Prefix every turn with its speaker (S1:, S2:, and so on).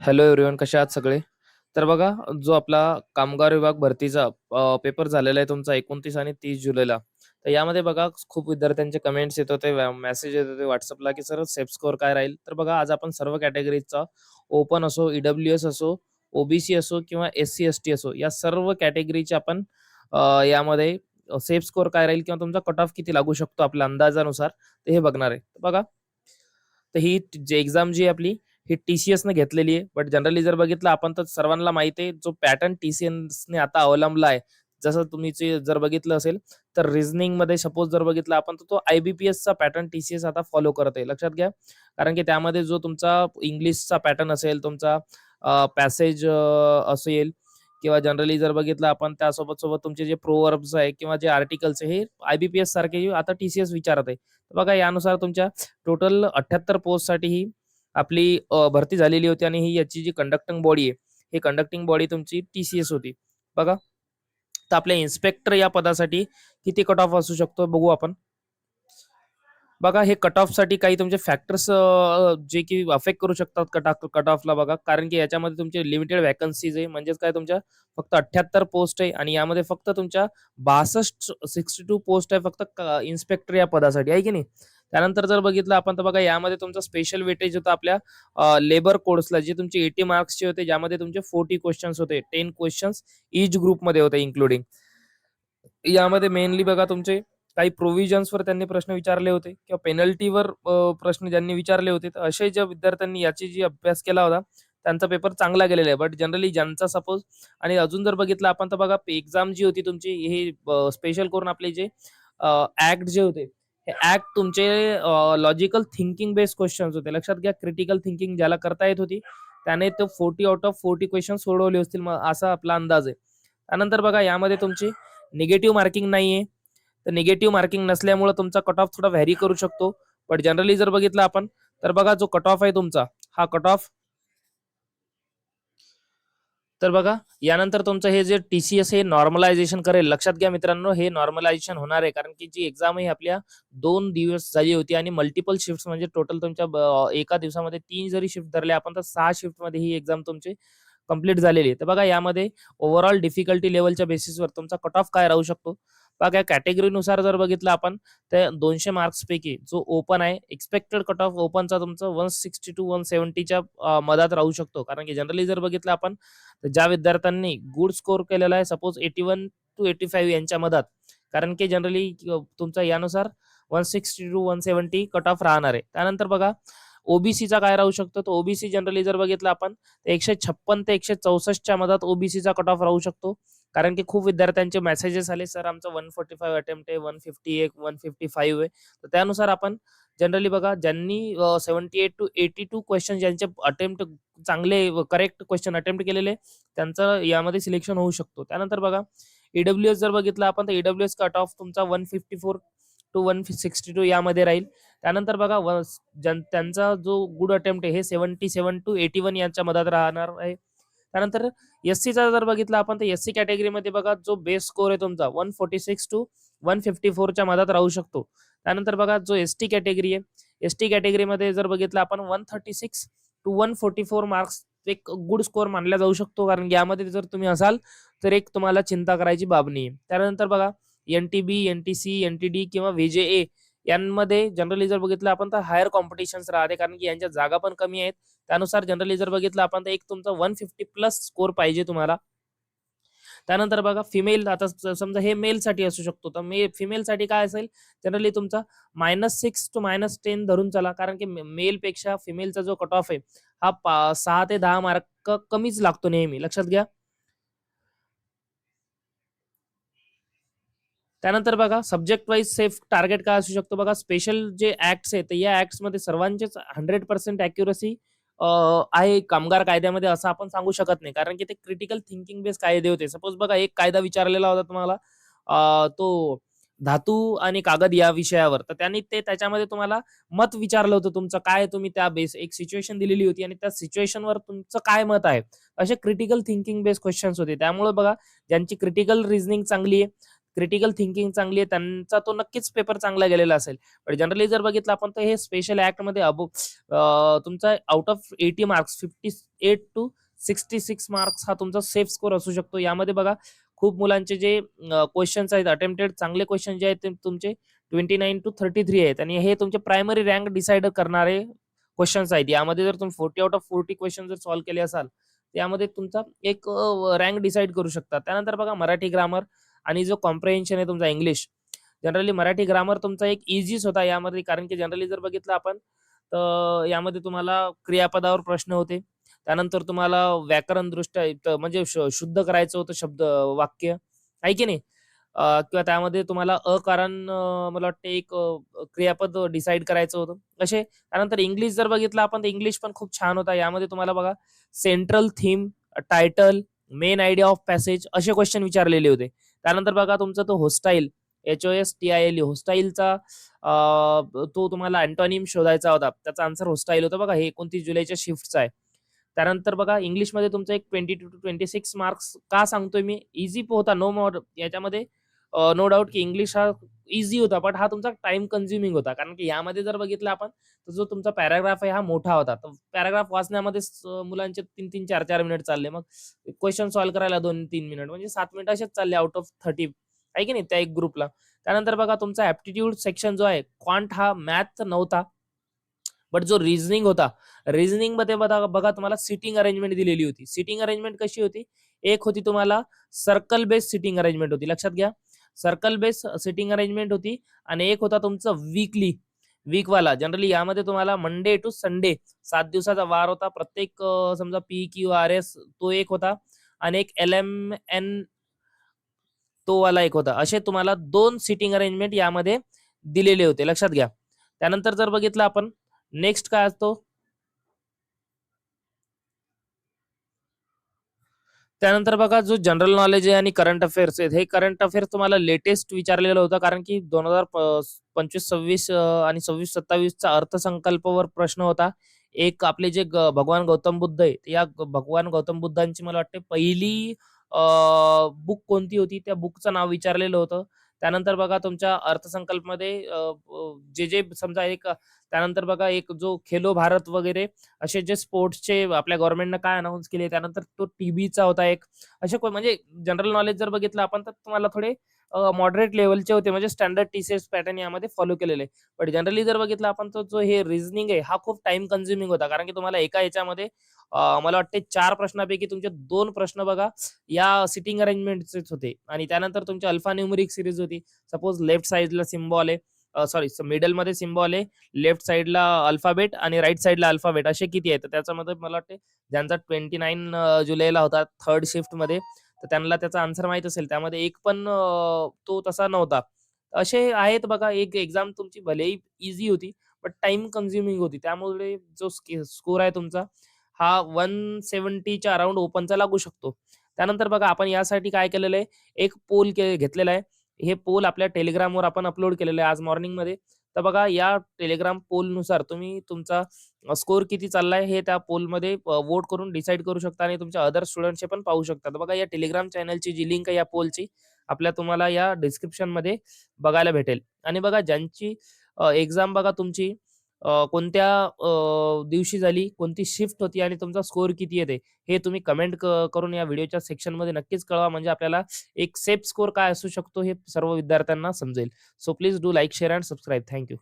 S1: Hello everyone, कशा आहात सगळे? तर बघा, जो आपला कामगार विभाग भरतीचा पेपर झालेला आहे तुमचा 29 आणि 30 जुलैला. तर यामध्ये बघा खूप विद्यार्थ्यांचे कमेंट्स येत होते, मेसेज येत होते WhatsAppला, की सर सेफ स्कोअर काय राहील? तर बघा आज आपण सर्व कॅटेगरीजचा ओपन असो, ई-डब्ल्यू-एस असो, ओ-बी-सी असो किंवा एस-सी-एस-टी असो, या सर्व कॅटेगरीचे आपण यामध्ये सेफ स्कोअर काय राहील किंवा तुमचा कट ऑफ किती लागू शकतो आपल्या अंदाजानुसार, ते हे बघणार आहे. तर बघा, तर ही जी एक्झाम जी आहे आपली, ही टी-सी-एसने घेतलेली आहे. बट जनरली जर बघितलं आपण तर सर्वांना माहिती आहे, जो पॅटर्न टी-सी-एसने आता अवलंबला आहे. जसं तुम्ही जर बघितलं असेल, तर रिझनिंगमध्ये सपोज जर बघितलं आपण, तर तो आय-बी-पी-एसचा पॅटर्न टी-सी-एस आता फॉलो करत आहे. लक्षात घ्या. कारण की त्यामध्ये जो तुमचा इंग्लिशचा पॅटर्न असेल, तुमचा पॅसेज असेल किंवा जनरली जर बघितलं आपण त्यासोबत तुमचे जे प्रोव्हर्ब्स आहे किंवा जे आर्टिकल्स आहे, हे आय-बी-पी-एस सारखे आता टी-सी-एस विचारत आहे. तर बघा यानुसार तुमच्या टोटल 78 पोस्टसाठी ही आपली भरती झालेली होती आणि ही याची जी कंडक्टिंग बॉडी आहे, ही कंडक्टिंग बॉडी तुमची टी-सी-एस होती. बघा, तर आपल्या इन्स्पेक्टर या पदासाठी किती कट ऑफ असू शकतो बघू आपण. बघा, हे कट ऑफसाठी काही तुमचे फॅक्टर्स जे की अफेक्ट करू शकतात कट ऑफला बघा. कारण की याच्यामध्ये तुमचे लिमिटेड व्हॅकन्सीज आहे. म्हणजेच काय, तुमच्या फक्त 78 पोस्ट आहे आणि यामध्ये फक्त तुमच्या 62 पोस्ट आहे फक्त इन्स्पेक्टर या पदासाठी, आहे की नाही? त्यानंतर जर बघितलं आपण तर बघा यामध्ये तुमचं स्पेशल वेटेज होतं आपल्या लेबर कोर्सला, जे तुमचे 80 मार्क्सचे होते, ज्यामध्ये तुमचे 40 क्वेश्चन्स होते. 10 क्वेश्चन्स ईच ग्रुपमध्ये होते इन्क्लुडिंग. यामध्ये मेनली बघा तुमचे काही प्रोव्हिजन्सवर त्यांनी प्रश्न विचारले होते किंवा पेनल्टीवर प्रश्न ज्यांनी विचारले होते. तर असे ज्या विद्यार्थ्यांनी याची जी अभ्यास केला होता, त्यांचा पेपर चांगला गेलेला आहे. बट जनरली ज्यांचा सपोज, आणि अजून जर बघितलं आपण तर बघा एक्झाम जी होती तुमची, हे स्पेशल करून आपले जे ऍक्ट जे होते, हे ऍक्ट तुमचे लॉजिकल थिंकिंग बेस्ड क्वेश्चन्स होते. लक्षात घ्या, क्रिटिकल थिंकिंग ज्याला करता येत होती त्याने तो 40 आउट ऑफ 40 क्वेश्चन सोडवले असतील, मग असा आपला अंदाज आहे. त्यानंतर बघा यामध्ये तुमची निगेटिव्ह मार्किंग नाहीये. तर निगेटिव्ह मार्किंग नसल्यामुळे तुमचा कट ऑफ थोडा व्हॅरी करू शकतो. बट जनरली जर बघितलं आपण, तर बघा जो कट ऑफ आहे तुमचा, हा कट ऑफ, तर बघा यानंतर तुमचं हे जे टी-सी-एस हे नॉर्मलायझेशन करेल. लक्षात घ्या मित्रांनो, हे नॉर्मलायझेशन होणार आहे कारण की जी एक्झाम आहे आपल्या 2 दिवस झाली होती आणि मल्टिपल शिफ्ट, म्हणजे टोटल तुमच्या एका दिवसामध्ये 3 जरी शिफ्ट धरले आपण, तर 6 शिफ्टमध्ये ही एक्झाम तुमची कंप्लीट झालेली आहे. तर बघा यामध्ये ओव्हरऑल डिफिकल्टी लेवलच्या बेसिसवर तुमचा कट ऑफ काय राहू शकतो. बघा या कॅटेगरीनुसार जर बघितलं आपण, तर 200 मार्क्स पैकी जो ओपन आहे, एक्सपेक्टेड कट ऑफ ओपनचा तुमचा 160 टू 170च्या मधात राहू शकतो. कारण की जनरली जर बघितलं आपण, तर ज्या विद्यार्थ्यांनी गुड स्कोर केलेला आहे, सपोज 81 टू 85 यांच्या मधात, कारण की जनरली तुमचा यानुसार 160 टू 170 कट ऑफ राहणार आहे. त्यानंतर बघा ओबीसीचा काय राहू शकतो, तर ओबीसी जनरली जर बघितलं आपण, तर 156 ते 164च्या मधात ओबीसीचा कट ऑफ राहू शकतो. कारण की खूप विद्यार्थ्यांचे मेसेजेस आले, सर आमचं 145 अटेम्प्ट आहे, 151, 155 आहे. तर त्यानुसार आपण जनरली बघा, ज्यांनी 78 टू 82 क्वेश्चन ज्यांचे अटेम्प्ट चांगले करेक्ट क्वेश्चन अटेम्प्ट केलेले, त्यांचं यामध्ये सिलेक्शन होऊ शकतो. त्यानंतर बघा ईडब्ल्यूएस जर बघितलं आपण, तर ईडब्ल्यूएस कट ऑफ तुमचा 154 टू 162 यामध्ये राहील. त्यानंतर बघा त्यांचा जो गुड अटेम्प्ट आहे, हे 77 टू 81 यांच्या मधात राहणार आहे. त्यानंतर एससीचा जर बघितलं आपण, तर एससी कॅटेगरीमध्ये बघा जो बेस स्कोर आहे तुमचा 146 टू 154च्या मधात राहू शकतो. त्यानंतर बघा जो एसटी कॅटेगरी आहे, एसटी कॅटेगरीमध्ये जर बघितलं आपण, 136 टू 144 मार्क्स एक गुड स्कोर मानला जाऊ शकतो. कारण की यामध्ये जर तुम्ही असाल, तर एक तुम्हाला चिंता करायची बाब नाही. त्यानंतर बघा एनटीबी, एनटीसी, एनटीडी किंवा व्हीजेए यांमध्ये जनरली जर बघितलं आपण, तर हायर कॉम्पिटिशन्स राहते, कारण की यांच्या जागा पण कमी आहेत. त्यानुसार जनरली जर बघितलं आपण, तर एक तुमचा 150 प्लस स्कोर पाहिजे तुम्हाला. त्यानंतर बघा फिमेल, आता समजा हे मेलसाठी असू शकतो, तर फिमेलसाठी काय असेल, जनरली तुमचा -6 टू -10 धरून चला. कारण की मेलपेक्षा फिमेलचा जो कट ऑफ आहे, हा 6 ते 10 मार्क कमीच लागतो नेहमी, लक्षात घ्या. त्यानंतर बघा सब्जेक्ट वाईज सेफ टार्गेट काय असू शकतो. बघा स्पेशल जे ऍक्ट्स आहेत, या ऍक्ट्स मध्ये सर्वांचेच 100% अॅक्युरसी आहे कामगार कायद्यामध्ये, असं आपण सांगू शकत नाही. कारण की ते क्रिटिकल थिंकिंग बेस कायदे होते. सपोज बघा एक कायदा विचारलेला होता तुम्हाला, तो धातू आणि कागद या विषयावर, तर त्यांनी त्याच्यामध्ये तुम्हाला मत विचारलं होतं तुमचं काय, तुम्ही त्या बेस एक सिच्युएशन दिलेली होती आणि त्या सिच्युएशनवर तुमचं काय मत आहे. असे क्रिटिकल थिंकिंग बेस क्वेश्चन्स होते. त्यामुळे बघा, ज्यांची क्रिटिकल रिझनिंग चांगली आहे क्रिटिकल थिंकिंग चांगली आहे, त्यांचा तो नक्कीच पेपर चांगला गेलेला असेल. पण जनरली जर बघितलं आपण तर हे स्पेशल ॲक्टमध्ये तुमचा out of 80 marks 58 to 66 marks हा तुमचा सेफ स्कोर असू शकतो. यामध्ये बघा खूप मुलांचे जे क्वेश्चन्स आहेत अटेम्प्टेड चांगले क्वेश्चन जे आहेत ते तुमचे 29 टू 33 आहेत आणि हे तुमचे प्रायमरी रँक डिसाईड करणारे क्वेश्चन्स आहेत. यामध्ये जर तुम्ही 40 आउट ऑफ 40 क्वेश्चन जर सॉल्व्ह केले असाल, त्यामध्ये तुमचा एक रँक डिसाईड करू शकता. त्यानंतर बघा मराठी ग्रामर आणि जो कॉम्प्रिहेन्शन आहे तुमचा इंग्लिश. जनरली मराठी ग्रामर तुमचा एक इझीच होता यामध्ये, कारण की जनरली जर बघितलं आपण तर यामध्ये तुम्हाला क्रियापदावर प्रश्न होते. त्यानंतर तुम्हाला व्याकरणदृष्ट्या म्हणजे शुद्ध करायचं होतं शब्द वाक्य, आहे की नाही? किंवा त्यामध्ये तुम्हाला अकारण मला वाटतं एक क्रियापद डिसाईड करायचं होतं. असे त्यानंतर इंग्लिश जर बघितलं आपण तर इंग्लिश पण खूप छान होता. यामध्ये तुम्हाला बघा central theme, title, main idea of passage असे क्वेश्चन विचारलेले होते. त्यानंतर बघा तुमचा तो होस्टाईल, HOSTILE होस्टाईलचा तो तुम्हाला अँटोनिम शोधायचा होता. त्याचा आन्सर होस्टाईल होता बघा. हे 29 जुलैच्या शिफ्टचा आहे. त्यानंतर बघा इंग्लिशमध्ये तुमचं एक 22 टू 26 मार्क्स का सांगतोय मी? ईझी होता नो मोर याच्यामध्ये नो डाउट की इंग्लिश हा ईझी होता, बट हा तुमचा टाइम कन्झ्युमिंग होता. कारण की यामध्ये जर बघितलं आपण तर जो तुमचा पॅराग्राफ आहे हा मोठा होता. तर पॅराग्राफ वाचण्यामध्येच मुलांचे 3-3, 4-4 मिनिट चालले. मग क्वेशन सॉल्व्ह करायला 2-3 मिनिट म्हणजे 7 मिनिट असेच चालले आउट ऑफ 30 आहे की नाही त्या एक ग्रुपला. त्यानंतर बघा तुमचा ॲप्टिट्यूड सेक्शन जो आहे, क्वांट हा मॅथ नव्हता. बट जो रिझनिंग होता, रिझनिंगमध्ये बघा बघा तुम्हाला सिटिंग अरेंजमेंट दिलेली होती. सिटिंग अरेंजमेंट कशी होती? एक होती तुम्हाला सर्कल बेस सिटिंग अरेंजमेंट होती. लक्षात घ्या. सर्कल बेस सिटिंग अरेंजमेंट होती आणि एक होता तुमचा वीकवाला. जनरली यामध्ये तुम्हाला मंडे टू संडे 7 दिवसाचा वार होता. प्रत्येक समजा PQRS तो एक होता आणि एक LMN तो वाला एक होता. असे तुम्हाला 2 सिटिंग अरेंजमेंट यामध्ये दिलेले होते. लक्षात घ्या. त्यानंतर जर बघितलं आपण नेक्स्ट काय असतो? त्यानंतर बघा जो जनरल नॉलेज आहे आणि करंट अफेअर्स आहेत, हे करंट अफेअर्स तुम्हाला लेटेस्ट विचारलेलं होतं, कारण की 2025-26 आणि 26-27 चा अर्थसंकल्पावर प्रश्न होता. एक आपले जे भगवान गौतम बुद्ध आहे, या भगवान गौतम बुद्धांची मला वाटते पहिली बुक कोणती होती? त्या बुकचं नाव विचारलेलं होतं. त्यानंतर बघा तुमच्या अर्थसंकल्पमध्ये जे समजा एक त्यानंतर बघा एक जो खेलो भारत वगैरे असे जे स्पोर्ट्सचे आपल्या गव्हर्नमेंटनं काय अनाउन्स केले, त्यानंतर तो टीबीचा होता एक. असे म्हणजे जनरल नॉलेज जर बघितलं आपण तर तुम्हाला थोडे मॉडरेट लेव्हलचे होते, म्हणजे स्टँडर्ड TCS पॅटर्न यामध्ये फॉलो केलेले. पण जनरली जर बघितलं आपण तर जो हे रिझनिंग आहे हा खूप टाइम कन्झ्युमिंग होता, कारण की तुम्हाला एका याच्यामध्ये मला वाटते 4 प्रश्नापैकी तुमचे 2 प्रश्न बघा या सिटिंग अरेंजमेंटचेच होते आणि त्यानंतर तुमची अल्फा न्यूमेरिक सीरीज होती. सपोज लेफ्ट साइडला सिम्बॉल आहे, सॉरी मिडलमध्ये सिम्बॉल आहे, लेफ्ट साइडला अल्फाबेट आणि राइट साइडला अल्फाबेट असे किती आहेत? तर त्याच्यामध्ये मला वाटते ज्यांचा 29 जुलैला होता 3rd शिफ्टमध्ये, तर त्यांना त्याचा आन्सर माहीत असेल. त्यामध्ये एक पण तो तसा नव्हता. असे आहेत बघा, एक एक्झाम तुमची भलेही ईझी होती, बट टाईम कन्झ्युमिंग होती. त्यामुळे जो स्कोर आहे तुमचा हा 170च्या अराउंड ओपनचा लागू शकतो. त्यानंतर बघा आपण यासाठी काय केलेलं आहे, एक पोल घेतलेला आहे. हे पोल आपल्या Telegramवर आपण अपलोड केलेलं आहे आज मॉर्निंगमध्ये. तर बघा या Telegram पोलनुसार तुम्ही तुमचा स्कोर किती चाललाय हे त्या पोलमध्ये वोट करून डिसाईड करू शकता आणि तुमच्या अदर स्टुडंट्सचे पण पाहू शकता. तर बघा या Telegram चॅनलची जी लिंक आहे या पोलची आपल्या तुम्हाला या डिस्क्रिप्शनमध्ये बघायला भेटेल. आणि बघा ज्यांची एक्झाम बघा तुमची कोणत्या दिवशी झाली, कोणती शिफ्ट होती आणि तुमचा स्कोर किती येते, हे तुम्ही कमेंट करून या व्हिडिओच्या सेक्शनमध्ये नक्कीच कळवा. म्हणजे आपल्याला एक सेफ स्कोर काय असू शकतो हे सर्व विद्यार्थ्यांना समजेल. So please do like, share end subscribe. Thank you.